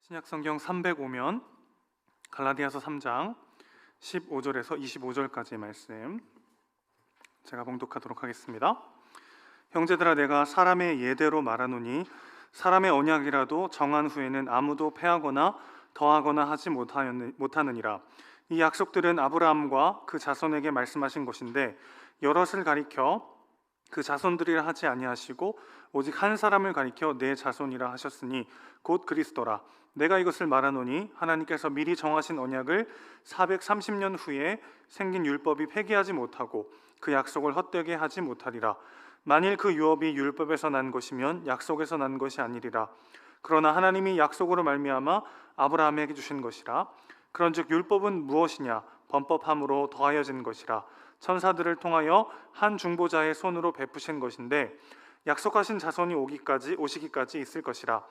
신약성경 305면 갈라디아서 3장 15절에서 25절까지의 말씀 제가 봉독하도록 하겠습니다. 형제들아, 내가 사람의 예대로 말하노니 사람의 언약이라도 정한 후에는 아무도 패하거나 더하거나 하지 못하느니라. 이 약속들은 아브라함과 그 자손에게 말씀하신 것인데 여럿을 가리켜 그 자손들이라 하지 아니하시고 오직 한 사람을 가리켜 내 자손이라 하셨으니 곧 그리스도라. 내가 이것을 말하노니 하나님께서 미리 정하신 언약을 430년 후에 생긴 율법이 폐기하지 못하고 그 약속을 헛되게 하지 못하리라. 만일 그 유업이 율법에서 난 것이면 약속에서 난 것이 아니리라. 그러나 하나님이 약속으로 말미암아 아브라함에게 주신 것이라. 그런즉 율법은 무엇이냐? 범법함으로 더하여진 것이라. 천사들을 통하여 한 중보자의 손으로 베푸신 것인데 약속하신 자손이 오시기까지 있을 것이라.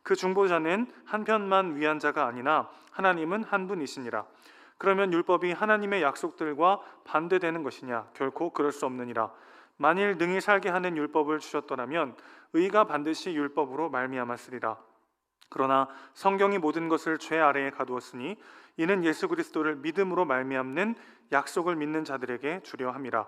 그 중보자는 한편만 위한 자가 아니나 하나님은 한 분이시니라. 그러면 율법이 하나님의 약속들과 반대되는 것이냐? 결코 그럴 수 없느니라. 만일 능히 살게 하는 율법을 주셨더라면 의가 반드시 율법으로 말미암았으리라. 그러나 성경이 모든 것을 죄 아래에 가두었으니 이는 예수 그리스도를 믿음으로 말미암는 약속을 믿는 자들에게 주려 함이라.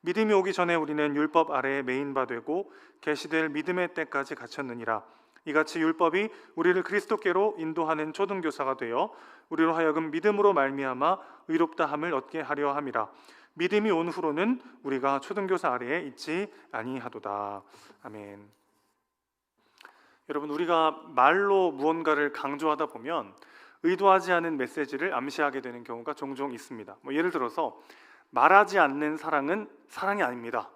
믿음이 오기 전에 우리는 율법 아래에 매인 바 되고 계시될 믿음의 때까지 갇혔느니라. 이같이 율법이 우리를 그리스도께로 인도하는 초등교사가 되어 우리로 하여금 믿음으로 말미암아 의롭다함을 얻게 하려 함이라. 믿음이 온 후로는 우리가 초등교사 아래에 있지 아니하도다. 아멘. 여러분, 우리가 말로 무언가를 강조하다 보면 의도하지 않은 메시지를 암시하게 되는 경우가 종종 있습니다. 예를 들어서 말하지 않는 사랑은 사랑이 아닙니다.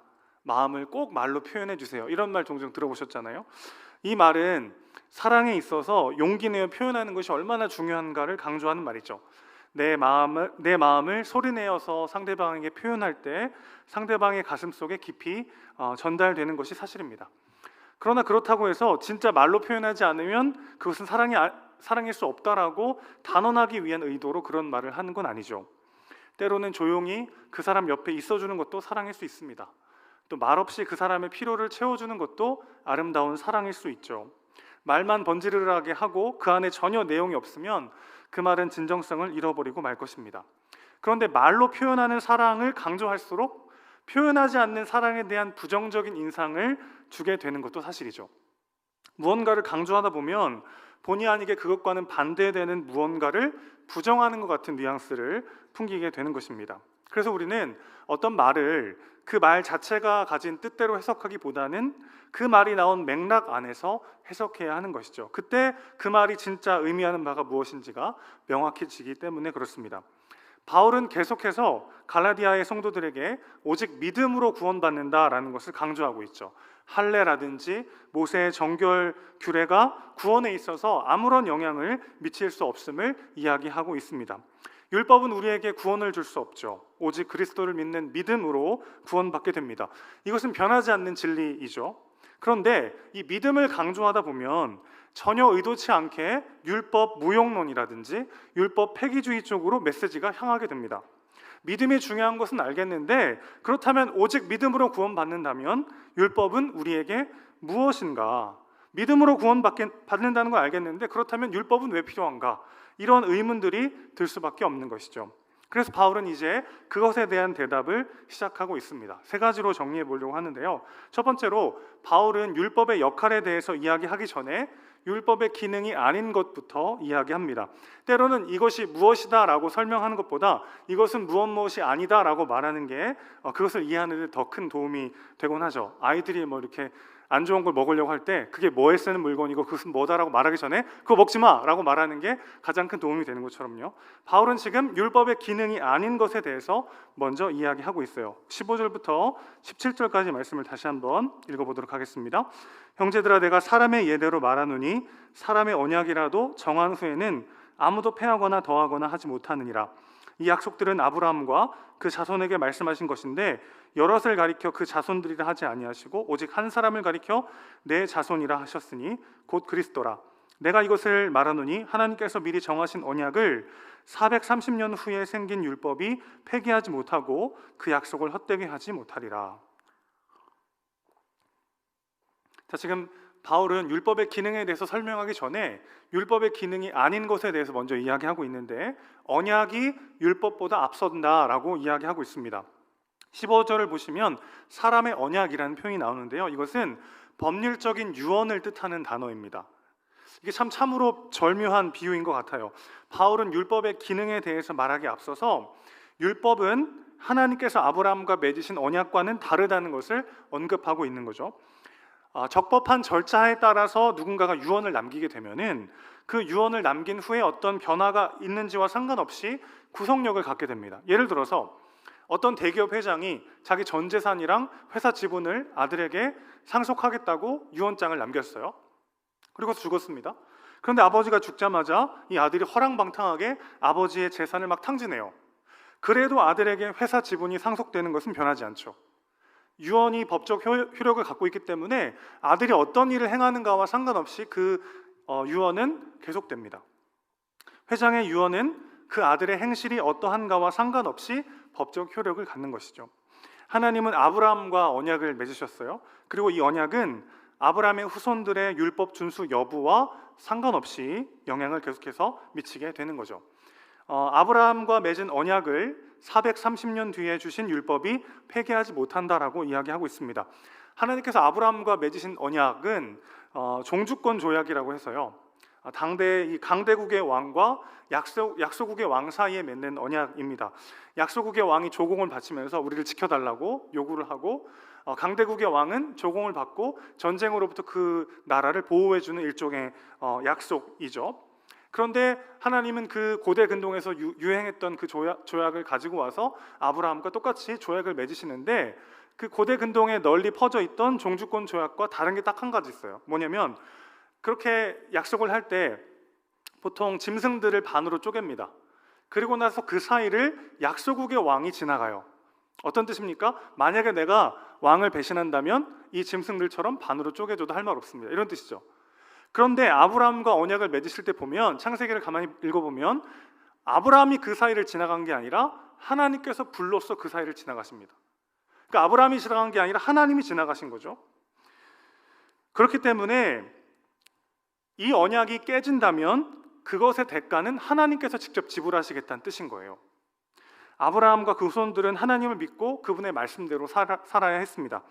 마음을 꼭 말로 표현해 주세요. 이런 말 종종 들어보셨잖아요. 이 말은 사랑에 있어서 용기 내어 표현하는 것이 얼마나 중요한가를 강조하는 말이죠. 내 마음을 소리내어서 상대방에게 표현할 때 상대방의 가슴 속에 깊이 전달되는 것이 사실입니다. 그러나 그렇다고 해서 진짜 말로 표현하지 않으면 그것은 사랑일 수 없다라고 단언하기 위한 의도로 그런 말을 하는 건 아니죠. 때로는 조용히 그 사람 옆에 있어주는 것도 사랑일 수 있습니다. 또 말없이 그 사람의 필요를 채워주는 것도 아름다운 사랑일 수 있죠. 말만 번지르르하게 하고 그 안에 전혀 내용이 없으면 그 말은 진정성을 잃어버리고 말 것입니다. 그런데 말로 표현하는 사랑을 강조할수록 표현하지 않는 사랑에 대한 부정적인 인상을 주게 되는 것도 사실이죠. 무언가를 강조하다 보면 본의 아니게 그것과는 반대되는 무언가를 부정하는 것 같은 뉘앙스를 풍기게 되는 것입니다. 그래서 우리는 어떤 말을 그 말 자체가 가진 뜻대로 해석하기보다는 그 말이 나온 맥락 안에서 해석해야 하는 것이죠. 그때 그 말이 진짜 의미하는 바가 무엇인지가 명확해지기 때문에 그렇습니다. 바울은 계속해서 갈라디아의 성도들에게 오직 믿음으로 구원받는다라는 것을 강조하고 있죠. 할례라든지 모세의 정결 규례가 구원에 있어서 아무런 영향을 미칠 수 없음을 이야기하고 있습니다. 율법은 우리에게 구원을 줄 수 없죠. 오직 그리스도를 믿는 믿음으로 구원받게 됩니다. 이것은 변하지 않는 진리이죠. 그런데 이 믿음을 강조하다 보면 전혀 의도치 않게 율법 무용론이라든지 율법 폐기주의 쪽으로 메시지가 향하게 됩니다. 믿음이 중요한 것은 알겠는데 그렇다면 오직 믿음으로 구원받는다면 율법은 우리에게 무엇인가? 믿음으로 구원받는다는 걸 알겠는데 그렇다면 율법은 왜 필요한가? 이런 의문들이 들 수밖에 없는 것이죠. 그래서 바울은 이제 그것에 대한 대답을 시작하고 있습니다. 세 가지로 정리해 보려고 하는데요. 첫 번째로 바울은 율법의 역할에 대해서 이야기하기 전에 율법의 기능이 아닌 것부터 이야기합니다. 때로는 이것이 무엇이다 라고 설명하는 것보다 이것은 무엇이 아니다 라고 말하는 게 그것을 이해하는 데 더 큰 도움이 되곤 하죠. 아이들이 이렇게 안 좋은 걸 먹으려고 할 때 그게 뭐에 쓰는 물건이고 그것은 뭐다라고 말하기 전에 그거 먹지 마라고 말하는 게 가장 큰 도움이 되는 것처럼요. 바울은 지금 율법의 기능이 아닌 것에 대해서 먼저 이야기하고 있어요. 15절부터 17절까지 말씀을 다시 한번 읽어보도록 하겠습니다. 형제들아, 내가 사람의 예대로 말하노니 사람의 언약이라도 정한 후에는 아무도 패하거나 더하거나 하지 못하느니라. 이 약속들은 아브라함과 그 자손에게 말씀하신 것인데 여럿을 가리켜 그 자손들이라 하지 아니하시고 오직 한 사람을 가리켜 내 자손이라 하셨으니 곧 그리스도라. 내가 이것을 말하노니 하나님께서 미리 정하신 언약을 430년 후에 생긴 율법이 폐기하지 못하고 그 약속을 헛되게 하지 못하리라. 자, 지금 바울은 율법의 기능에 대해서 설명하기 전에 율법의 기능이 아닌 것에 대해서 먼저 이야기하고 있는데 언약이 율법보다 앞선다라고 이야기하고 있습니다. 15절을 보시면 사람의 언약이라는 표현이 나오는데요. 이것은 법률적인 유언을 뜻하는 단어입니다. 이게 참으로 절묘한 비유인 것 같아요. 바울은 율법의 기능에 대해서 말하기 앞서서 율법은 하나님께서 아브라함과 맺으신 언약과는 다르다는 것을 언급하고 있는 거죠. 적법한 절차에 따라서 누군가가 유언을 남기게 되면은 그 유언을 남긴 후에 어떤 변화가 있는지와 상관없이 구속력을 갖게 됩니다. 예를 들어서 어떤 대기업 회장이 자기 전 재산이랑 회사 지분을 아들에게 상속하겠다고 유언장을 남겼어요. 그리고 죽었습니다. 그런데 아버지가 죽자마자 이 아들이 허랑방탕하게 아버지의 재산을 막 탕진해요. 그래도 아들에게 회사 지분이 상속되는 것은 변하지 않죠. 유언이 법적 효력을 갖고 있기 때문에 아들이 어떤 일을 행하는가와 상관없이 그 유언은 계속됩니다. 회장의 유언은 그 아들의 행실이 어떠한가와 상관없이 법적 효력을 갖는 것이죠. 하나님은 아브라함과 언약을 맺으셨어요. 그리고 이 언약은 아브라함의 후손들의 율법 준수 여부와 상관없이 영향을 계속해서 미치게 되는 거죠. 아브라함과 맺은 언약을 430년 뒤에 주신 율법이 폐기하지 못한다라고 이야기하고 있습니다. 하나님께서 아브라함과 맺으신 언약은 종주권 조약이라고 해서요. 당대 이 강대국의 왕과 약소국의 왕 사이에 맺는 언약입니다. 약소국의 왕이 조공을 바치면서 우리를 지켜달라고 요구를 하고 강대국의 왕은 조공을 받고 전쟁으로부터 그 나라를 보호해주는 일종의 약속이죠. 그런데 하나님은 그 고대 근동에서 유행했던 그 조약을 가지고 와서 아브라함과 똑같이 조약을 맺으시는데 그 고대 근동에 널리 퍼져 있던 종주권 조약과 다른 게 딱 한 가지 있어요. 뭐냐면 그렇게 약속을 할 때 보통 짐승들을 반으로 쪼갭니다. 그리고 나서 그 사이를 약소국의 왕이 지나가요. 어떤 뜻입니까? 만약에 내가 왕을 배신한다면 이 짐승들처럼 반으로 쪼개줘도 할 말 없습니다. 이런 뜻이죠. 그런데 아브라함과 언약을 맺으실 때 보면 창세기를 가만히 읽어보면 아브라함이 그 사이를 지나간 게 아니라 하나님께서 불로써 그 사이를 지나가십니다. 그러니까 아브라함이 지나간 게 아니라 하나님이 지나가신 거죠. 그렇기 때문에 이 언약이 깨진다면 그것의 대가는 하나님께서 직접 지불하시겠다는 뜻인 거예요. 아브라함과 그 후손들은 하나님을 믿고 그분의 말씀대로 살아야 했습니다.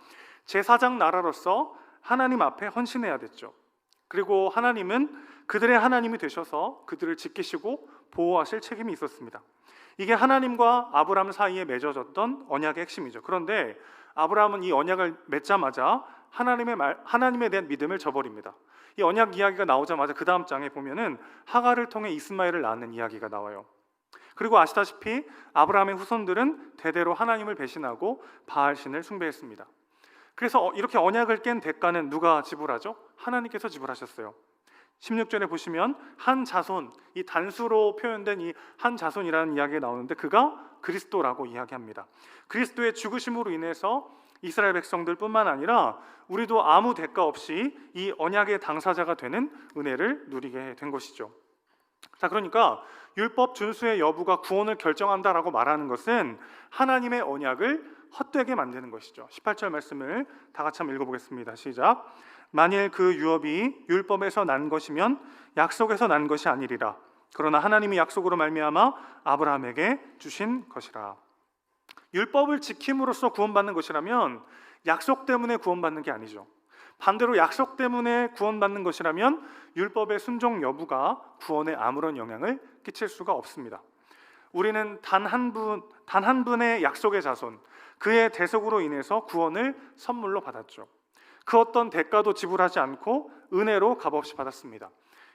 제사장 나라로서 하나님 앞에 헌신해야 됐죠. 그리고 하나님은 그들의 하나님이 되셔서 그들을 지키시고 보호하실 책임이 있었습니다. 이게 하나님과 아브라함 사이에 맺어졌던 언약의 핵심이죠. 그런데 아브라함은 이 언약을 맺자마자 하나님에 대한 믿음을 저버립니다. 이 언약 이야기가 나오자마자 그 다음 장에 보면은 하갈을 통해 이스마엘을 낳는 이야기가 나와요. 그리고 아시다시피 아브라함의 후손들은 대대로 하나님을 배신하고 바알신을 숭배했습니다. 그래서 이렇게 언약을 깬 대가는 누가 지불하죠? 하나님께서 지불하셨어요. 16절에 보시면 한 자손, 이 단수로 표현된 이 한 자손이라는 이야기가 나오는데 그가 그리스도라고 이야기합니다. 그리스도의 죽으심으로 인해서 이스라엘 백성들뿐만 아니라 우리도 아무 대가 없이 이 언약의 당사자가 되는 은혜를 누리게 된 것이죠. 자, 그러니까 율법 준수의 여부가 구원을 결정한다라고 말하는 것은 하나님의 언약을 헛되게 만드는 것이죠. 18절 말씀을 다 같이 한번 읽어보겠습니다. 시작. 만일 그 유업이 율법에서 난 것이면 약속에서 난 것이 아니리라. 그러나 하나님이 약속으로 말미암아 아브라함에게 주신 것이라. 율법을 지킴으로써 구원받는 것이라면 약속 때문에 구원받는 게 아니죠. 반대로 약속 때문에 구원받는 것이라면 율법의 순종 여부가 구원에 아무런 영향을 끼칠 수가 없습니다. 우리는 단 한 분의 약속의 자손, 그의 대속으로 인해서 구원을 선물로 받았죠. 그 어떤 대가도 지불하지 않고 은혜로 값없이 받았습니다.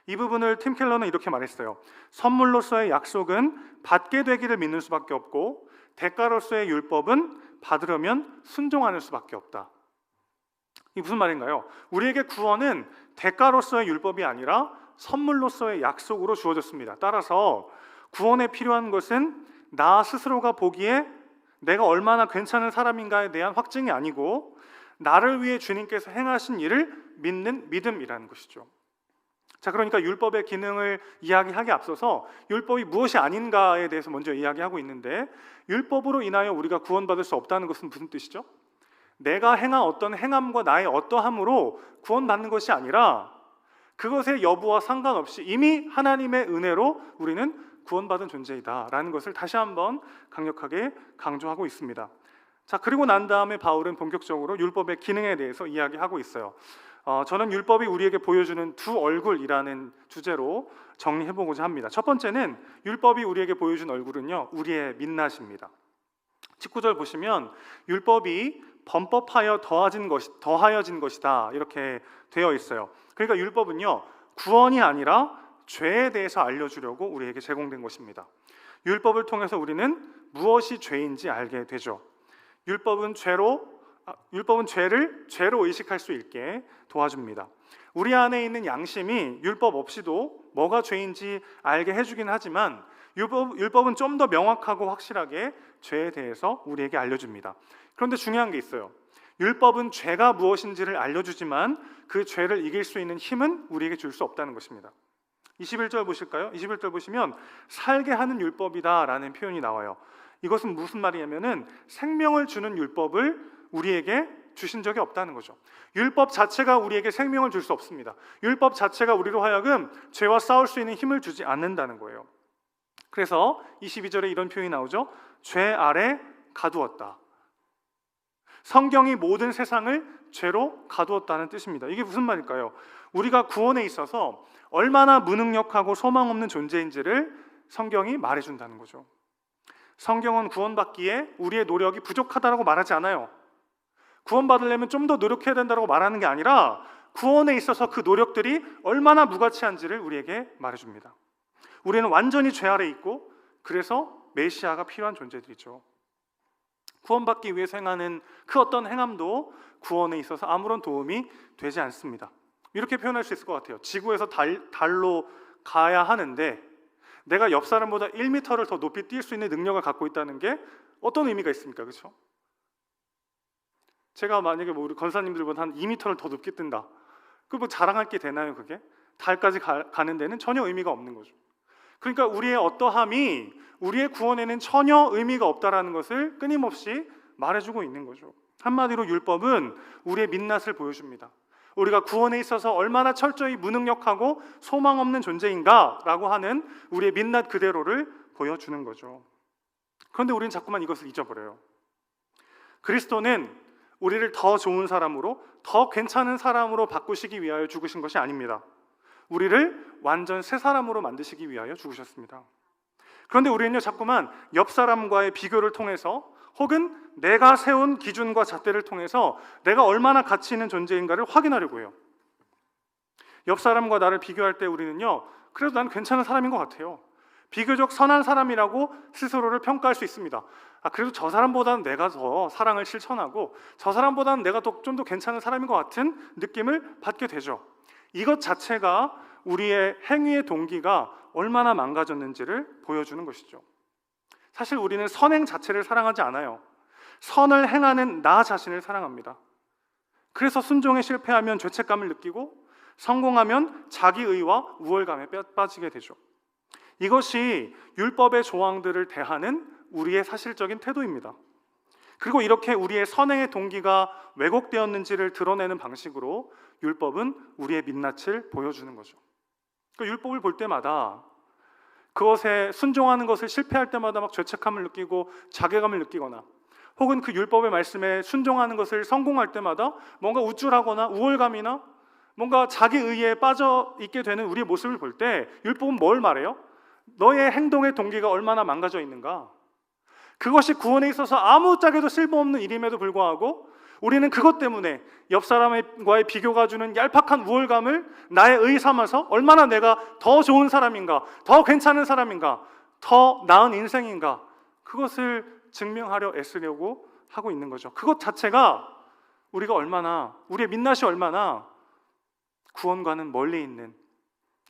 이 부분을 팀 켈러는 이렇게 말했어요. 선물로서의 약속은 받게 되기를 믿는 수밖에 없고 대가로서의 율법은 받으려면 순종하는 수밖에 없다. 이게 무슨 말인가요? 우리에게 구원은 대가로서의 율법이 아니라 선물로서의 약속으로 주어졌습니다. 따라서 구원에 필요한 것은 나 스스로가 보기에 내가 얼마나 괜찮은 사람인가에 대한 확증이 아니고 나를 위해 주님께서 행하신 일을 믿는 믿음이라는 것이죠. 자, 그러니까 율법의 기능을 이야기하기 앞서서 율법이 무엇이 아닌가에 대해서 먼저 이야기하고 있는데 율법으로 인하여 우리가 구원받을 수 없다는 것은 무슨 뜻이죠? 내가 행한 어떤 행함과 나의 어떠함으로 구원받는 것이 아니라 그것의 여부와 상관없이 이미 하나님의 은혜로 우리는 구원받은 존재이다라는 것을 다시 한번 강력하게 강조하고 있습니다. 자, 그리고 난 다음에 바울은 본격적으로 율법의 기능에 대해서 이야기하고 있어요. 저는 율법이 우리에게 보여주는 두 얼굴이라는 주제로 정리해보고자 합니다. 첫 번째는 율법이 우리에게 보여준 얼굴은요, 우리의 민낯입니다. 19절 보시면 율법이 범법하여 더하여진 것이다 이렇게 되어 있어요. 그러니까 율법은요, 구원이 아니라 죄에 대해서 알려주려고 우리에게 제공된 것입니다. 율법을 통해서 우리는 무엇이 죄인지 알게 되죠. 율법은 죄를 죄로 의식할 수 있게 도와줍니다. 우리 안에 있는 양심이 율법 없이도 뭐가 죄인지 알게 해주긴 하지만 율법은 좀 더 명확하고 확실하게 죄에 대해서 우리에게 알려줍니다. 그런데 중요한 게 있어요. 율법은 죄가 무엇인지를 알려주지만 그 죄를 이길 수 있는 힘은 우리에게 줄 수 없다는 것입니다. 21절 보실까요? 21절 보시면 살게 하는 율법이다 라는 표현이 나와요. 이것은 무슨 말이냐면은 생명을 주는 율법을 우리에게 주신 적이 없다는 거죠. 율법 자체가 우리에게 생명을 줄 수 없습니다. 율법 자체가 우리로 하여금 죄와 싸울 수 있는 힘을 주지 않는다는 거예요. 그래서 22절에 이런 표현이 나오죠. 죄 아래 가두었다. 성경이 모든 세상을 죄로 가두었다는 뜻입니다. 이게 무슨 말일까요? 우리가 구원에 있어서 얼마나 무능력하고 소망 없는 존재인지를 성경이 말해준다는 거죠. 성경은 구원받기에 우리의 노력이 부족하다고 말하지 않아요. 구원받으려면 좀 더 노력해야 된다고 말하는 게 아니라 구원에 있어서 그 노력들이 얼마나 무가치한지를 우리에게 말해줍니다. 우리는 완전히 죄 아래 있고 그래서 메시아가 필요한 존재들이죠. 구원받기 위해서 행하는 그 어떤 행함도 구원에 있어서 아무런 도움이 되지 않습니다. 이렇게 표현할 수 있을 것 같아요. 지구에서 달로 가야 하는데 내가 옆 사람보다 1m를 더 높이 뛸 수 있는 능력을 갖고 있다는 게 어떤 의미가 있습니까? 그렇죠? 제가 만약에 우리 권사님들보다 한 2m를 더 높게 뜬다. 그 뭐 자랑할 게 되나요? 그게? 달까지 가는 데는 전혀 의미가 없는 거죠. 그러니까 우리의 어떠함이 우리의 구원에는 전혀 의미가 없다라는 것을 끊임없이 말해주고 있는 거죠. 한마디로 율법은 우리의 민낯을 보여줍니다. 우리가 구원에 있어서 얼마나 철저히 무능력하고 소망 없는 존재인가라고 하는 우리의 민낯 그대로를 보여주는 거죠. 그런데 우리는 자꾸만 이것을 잊어버려요. 그리스도는 우리를 더 좋은 사람으로, 더 괜찮은 사람으로 바꾸시기 위하여 죽으신 것이 아닙니다. 우리를 완전 새 사람으로 만드시기 위하여 죽으셨습니다. 그런데 우리는요, 자꾸만 옆 사람과의 비교를 통해서 혹은 내가 세운 기준과 잣대를 통해서 내가 얼마나 가치 있는 존재인가를 확인하려고 해요. 옆 사람과 나를 비교할 때 우리는요, 그래도 난 괜찮은 사람인 것 같아요. 비교적 선한 사람이라고 스스로를 평가할 수 있습니다. 그래도 저 사람보다는 내가 더 사랑을 실천하고 저 사람보다는 내가 좀 더 괜찮은 사람인 것 같은 느낌을 받게 되죠. 이것 자체가 우리의 행위의 동기가 얼마나 망가졌는지를 보여주는 것이죠. 사실 우리는 선행 자체를 사랑하지 않아요. 선을 행하는 나 자신을 사랑합니다. 그래서 순종에 실패하면 죄책감을 느끼고 성공하면 자기의와 우월감에 빠지게 되죠. 이것이 율법의 조항들을 대하는 우리의 사실적인 태도입니다. 그리고 이렇게 우리의 선행의 동기가 왜곡되었는지를 드러내는 방식으로 율법은 우리의 민낯을 보여주는 거죠. 그러니까 율법을 볼 때마다 그것에 순종하는 것을 실패할 때마다 막 죄책감을 느끼고 자괴감을 느끼거나 혹은 그 율법의 말씀에 순종하는 것을 성공할 때마다 뭔가 우쭐하거나 우월감이나 뭔가 자기의에 빠져 있게 되는 우리의 모습을 볼 때 율법은 뭘 말해요? 너의 행동의 동기가 얼마나 망가져 있는가? 그것이 구원에 있어서 아무짝에도 쓸모없는 일임에도 불구하고 우리는 그것 때문에 옆 사람과의 비교가 주는 얄팍한 우월감을 나의 의 삼아서 얼마나 내가 더 좋은 사람인가, 더 괜찮은 사람인가, 더 나은 인생인가, 그것을 증명하려 애쓰려고 하고 있는 거죠. 그것 자체가 우리의 민낯이 얼마나 구원과는 멀리 있는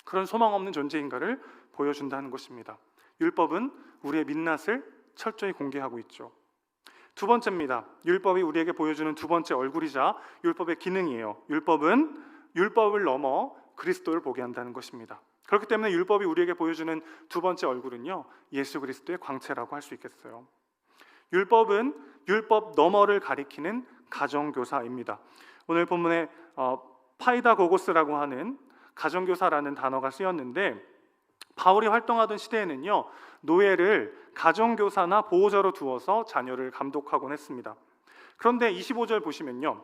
그런 소망 없는 존재인가를 보여준다는 것입니다. 율법은 우리의 민낯을 철저히 공개하고 있죠. 두 번째입니다. 율법이 우리에게 보여주는 두 번째 얼굴이자 율법의 기능이에요. 율법은 율법을 넘어 그리스도를 보게 한다는 것입니다. 그렇기 때문에 율법이 우리에게 보여주는 두 번째 얼굴은요, 예수 그리스도의 광채라고 할 수 있겠어요. 율법은 율법 너머를 가리키는 가정교사입니다. 오늘 본문에 파이다고고스라고 하는 가정교사라는 단어가 쓰였는데, 바울이 활동하던 시대에는요, 노예를 가정교사나 보호자로 두어서 자녀를 감독하곤 했습니다. 그런데 25절 보시면요,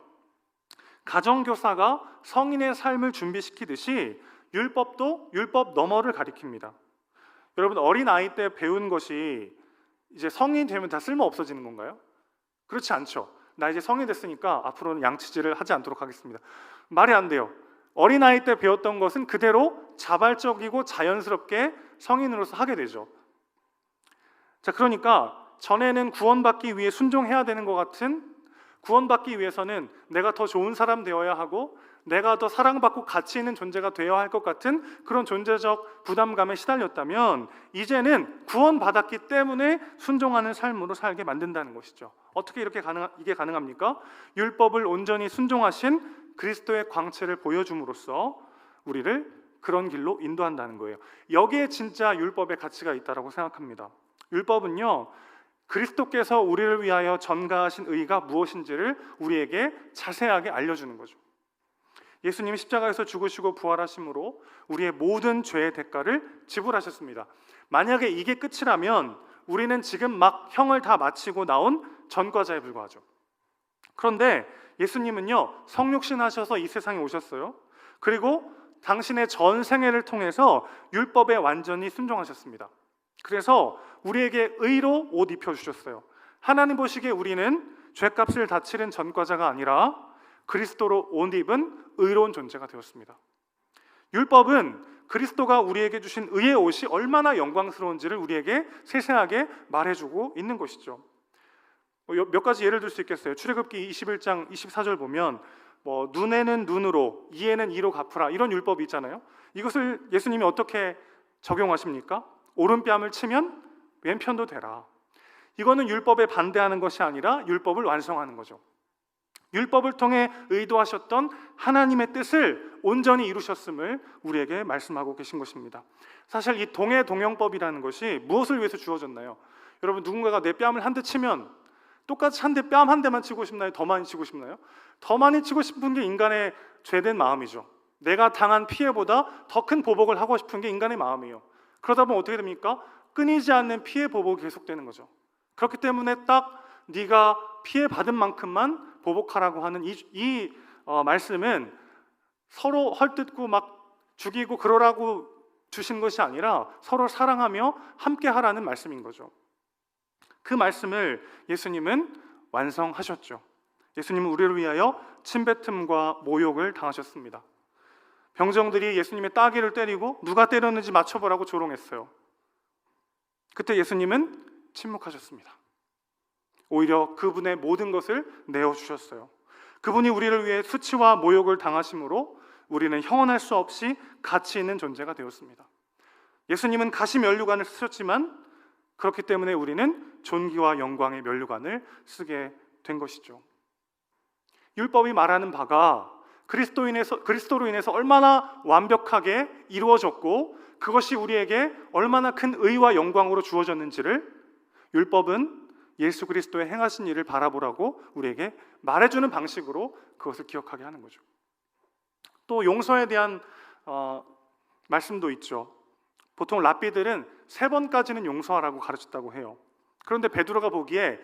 가정교사가 성인의 삶을 준비시키듯이 율법도 율법 너머를 가리킵니다. 여러분, 어린 아이 때 배운 것이 이제 성인 되면 다 쓸모 없어지는 건가요? 그렇지 않죠. 나 이제 성인 됐으니까 앞으로는 양치질을 하지 않도록 하겠습니다. 말이 안 돼요. 어린 아이 때 배웠던 것은 그대로 자발적이고 자연스럽게 성인으로서 하게 되죠. 자, 그러니까 전에는 구원받기 위해 순종해야 되는 것 같은, 구원받기 위해서는 내가 더 좋은 사람 되어야 하고 내가 더 사랑받고 가치 있는 존재가 되어야 할 것 같은 그런 존재적 부담감에 시달렸다면, 이제는 구원받았기 때문에 순종하는 삶으로 살게 만든다는 것이죠. 어떻게 이게 가능합니까? 율법을 온전히 순종하신 그리스도의 광채를 보여줌으로써 우리를 그런 길로 인도한다는 거예요. 여기에 진짜 율법의 가치가 있다고 생각합니다. 율법은요, 그리스도께서 우리를 위하여 전가하신 의가 무엇인지를 우리에게 자세하게 알려주는 거죠. 예수님이 십자가에서 죽으시고 부활하심으로 우리의 모든 죄의 대가를 지불하셨습니다. 만약에 이게 끝이라면 우리는 지금 막 형을 다 마치고 나온 전과자에 불과하죠. 그런데 예수님은요, 성육신 하셔서 이 세상에 오셨어요. 그리고 당신의 전 생애를 통해서 율법에 완전히 순종하셨습니다. 그래서 우리에게 의로 옷 입혀주셨어요. 하나님 보시기에 우리는 죄값을 다 치른 전과자가 아니라 그리스도로 옷 입은 의로운 존재가 되었습니다. 율법은 그리스도가 우리에게 주신 의의 옷이 얼마나 영광스러운지를 우리에게 세세하게 말해주고 있는 것이죠. 몇 가지 예를 들 수 있겠어요. 출애굽기 21장 24절 보면 눈에는 눈으로, 이에는 이로 갚으라, 이런 율법이 있잖아요. 이것을 예수님이 어떻게 적용하십니까? 오른뺨을 치면 왼편도 되라. 이거는 율법에 반대하는 것이 아니라 율법을 완성하는 거죠. 율법을 통해 의도하셨던 하나님의 뜻을 온전히 이루셨음을 우리에게 말씀하고 계신 것입니다. 사실 이 동해동영법이라는 것이 무엇을 위해서 주어졌나요? 여러분, 누군가가 내 뺨을 한 대 치면 똑같이 한 대, 뺨 한 대만 치고 싶나요? 더 많이 치고 싶나요? 더 많이 치고 싶은 게 인간의 죄된 마음이죠. 내가 당한 피해보다 더 큰 보복을 하고 싶은 게 인간의 마음이에요. 그러다 보면 어떻게 됩니까? 끊이지 않는 피해 보복이 계속되는 거죠. 그렇기 때문에 딱 네가 피해 받은 만큼만 보복하라고 하는 이 말씀은 서로 헐뜯고 막 죽이고 그러라고 주신 것이 아니라 서로 사랑하며 함께 하라는 말씀인 거죠. 그 말씀을 예수님은 완성하셨죠. 예수님은 우리를 위하여 침뱉음과 모욕을 당하셨습니다. 병정들이 예수님의 따귀를 때리고 누가 때렸는지 맞춰보라고 조롱했어요. 그때 예수님은 침묵하셨습니다. 오히려 그분의 모든 것을 내어주셨어요. 그분이 우리를 위해 수치와 모욕을 당하심으로 우리는 형언할 수 없이 가치 있는 존재가 되었습니다. 예수님은 가시 면류관을 쓰셨지만 그렇기 때문에 우리는 존귀와 영광의 면류관을 쓰게 된 것이죠. 율법이 말하는 바가 그리스도로 인해서 얼마나 완벽하게 이루어졌고 그것이 우리에게 얼마나 큰 의와 영광으로 주어졌는지를 율법은 예수 그리스도의 행하신 일을 바라보라고 우리에게 말해주는 방식으로 그것을 기억하게 하는 거죠. 또 용서에 대한 말씀도 있죠. 보통 랍비들은 3번까지는 용서하라고 가르쳤다고 해요. 그런데 베드로가 보기에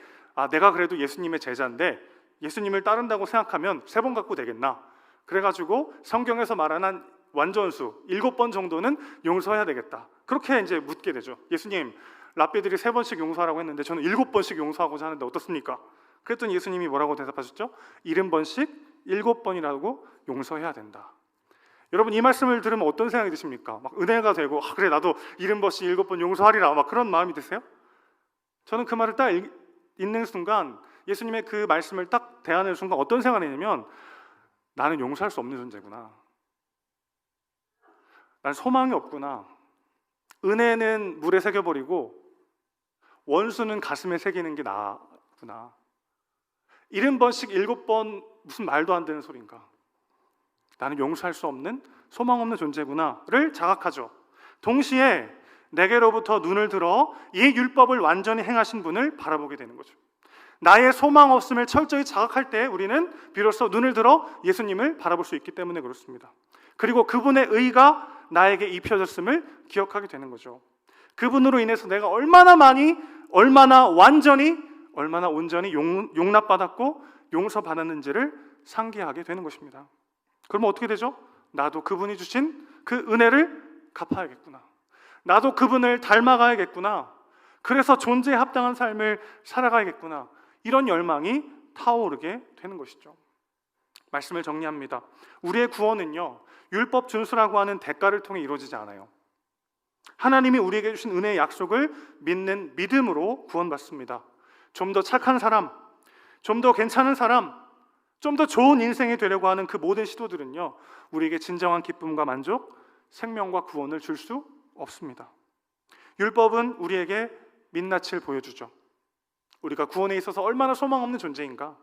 내가 그래도 예수님의 제자인데 예수님을 따른다고 생각하면 3번 갖고 되겠나? 그래가지고 성경에서 말하는 완전수 7번 정도는 용서해야 되겠다. 그렇게 이제 묻게 되죠. 예수님, 랍비들이 3번씩 용서하라고 했는데 저는 7번씩 용서하고자 하는데 어떻습니까? 그랬더니 예수님이 뭐라고 대답하셨죠? 70번씩 7번이라고 용서해야 된다. 여러분, 이 말씀을 들으면 어떤 생각이 드십니까? 막 은혜가 되고 그래 나도 70번씩 7번 용서하리라 막 그런 마음이 드세요? 저는 그 말을 딱 읽는 순간, 예수님의 그 말씀을 딱 대하는 순간 어떤 생각이 드냐면, 나는 용서할 수 없는 존재구나. 난 소망이 없구나. 은혜는 물에 새겨버리고 원수는 가슴에 새기는 게 나구나. 70번씩 7번 무슨 말도 안 되는 소린가. 나는 용서할 수 없는 소망 없는 존재구나를 자각하죠. 동시에 내게로부터 눈을 들어 이 율법을 완전히 행하신 분을 바라보게 되는 거죠. 나의 소망 없음을 철저히 자각할 때 우리는 비로소 눈을 들어 예수님을 바라볼 수 있기 때문에 그렇습니다. 그리고 그분의 의가 나에게 입혀졌음을 기억하게 되는 거죠. 그분으로 인해서 내가 얼마나 많이, 얼마나 완전히, 얼마나 온전히 용납받았고 용서받았는지를 상기하게 되는 것입니다. 그러면 어떻게 되죠? 나도 그분이 주신 그 은혜를 갚아야겠구나. 나도 그분을 닮아가야겠구나. 그래서 존재에 합당한 삶을 살아가야겠구나. 이런 열망이 타오르게 되는 것이죠. 말씀을 정리합니다. 우리의 구원은요, 율법 준수라고 하는 대가를 통해 이루어지지 않아요. 하나님이 우리에게 주신 은혜의 약속을 믿는 믿음으로 구원받습니다. 좀 더 착한 사람, 좀 더 괜찮은 사람, 좀 더 좋은 인생이 되려고 하는 그 모든 시도들은요, 우리에게 진정한 기쁨과 만족, 생명과 구원을 줄 수 없습니다. 율법은 우리에게 민낯을 보여주죠. 우리가 구원에 있어서 얼마나 소망 없는 존재인가,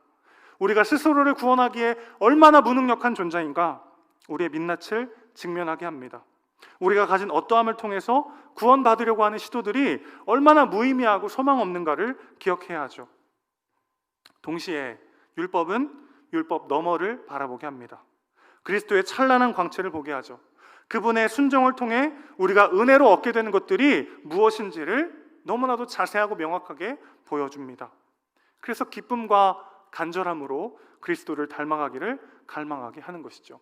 우리가 스스로를 구원하기에 얼마나 무능력한 존재인가, 우리의 민낯을 직면하게 합니다. 우리가 가진 어떠함을 통해서 구원받으려고 하는 시도들이 얼마나 무의미하고 소망 없는가를 기억해야 하죠. 동시에 율법은 율법 너머를 바라보게 합니다. 그리스도의 찬란한 광채를 보게 하죠. 그분의 순종을 통해 우리가 은혜로 얻게 되는 것들이 무엇인지를 너무나도 자세하고 명확하게 보여줍니다. 그래서 기쁨과 간절함으로 그리스도를 닮아가기를 갈망하게 하는 것이죠.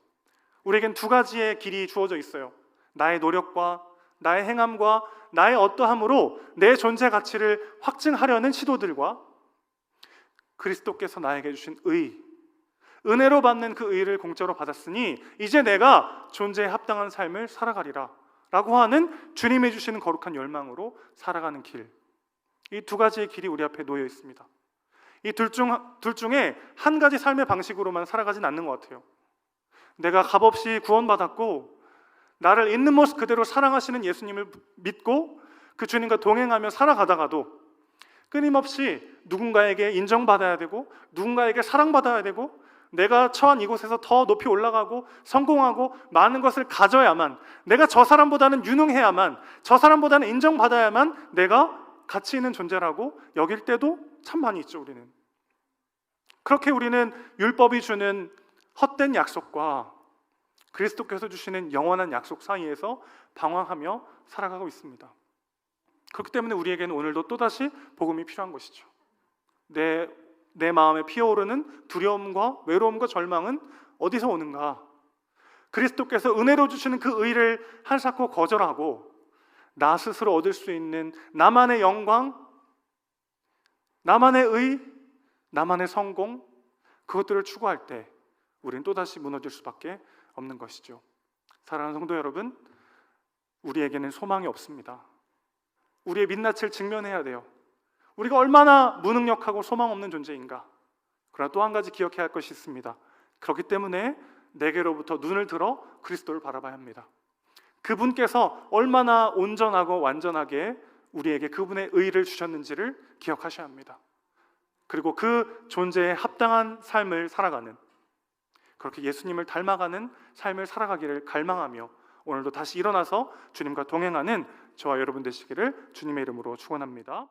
우리에겐 두 가지의 길이 주어져 있어요. 나의 노력과 나의 행함과 나의 어떠함으로 내 존재 가치를 확증하려는 시도들과 그리스도께서 나에게 주신 의, 은혜로 받는 그 의를 공짜로 받았으니 이제 내가 존재에 합당한 삶을 살아가리라 라고 하는 주님이 주시는 거룩한 열망으로 살아가는 길, 이 두 가지의 길이 우리 앞에 놓여 있습니다. 이 둘 중에 한 가지 삶의 방식으로만 살아가진 않는 것 같아요. 내가 값없이 구원받았고 나를 있는 모습 그대로 사랑하시는 예수님을 믿고 그 주님과 동행하며 살아가다가도 끊임없이 누군가에게 인정받아야 되고 누군가에게 사랑받아야 되고 내가 처한 이곳에서 더 높이 올라가고 성공하고 많은 것을 가져야만, 내가 저 사람보다는 유능해야만, 저 사람보다는 인정받아야만 내가 가치 있는 존재라고 여길 때도 참 많이 있죠. 우리는 그렇게 우리는 율법이 주는 헛된 약속과 그리스도께서 주시는 영원한 약속 사이에서 방황하며 살아가고 있습니다. 그렇기 때문에 우리에게는 오늘도 또다시 복음이 필요한 것이죠. 내 마음에 피어오르는 두려움과 외로움과 절망은 어디서 오는가? 그리스도께서 은혜로 주시는 그 의를 한사코 거절하고 나 스스로 얻을 수 있는 나만의 영광, 나만의 의, 나만의 성공, 그것들을 추구할 때 우리는 또다시 무너질 수밖에 없는 것이죠. 사랑하는 성도 여러분, 우리에게는 소망이 없습니다. 우리의 민낯을 직면해야 돼요. 우리가 얼마나 무능력하고 소망 없는 존재인가. 그러나 또 한 가지 기억해야 할 것이 있습니다. 그렇기 때문에 내게로부터 눈을 들어 그리스도를 바라봐야 합니다. 그분께서 얼마나 온전하고 완전하게 우리에게 그분의 의를 주셨는지를 기억하셔야 합니다. 그리고 그 존재에 합당한 삶을 살아가는, 그렇게 예수님을 닮아가는 삶을 살아가기를 갈망하며 오늘도 다시 일어나서 주님과 동행하는 저와 여러분 되시기를 주님의 이름으로 축원합니다.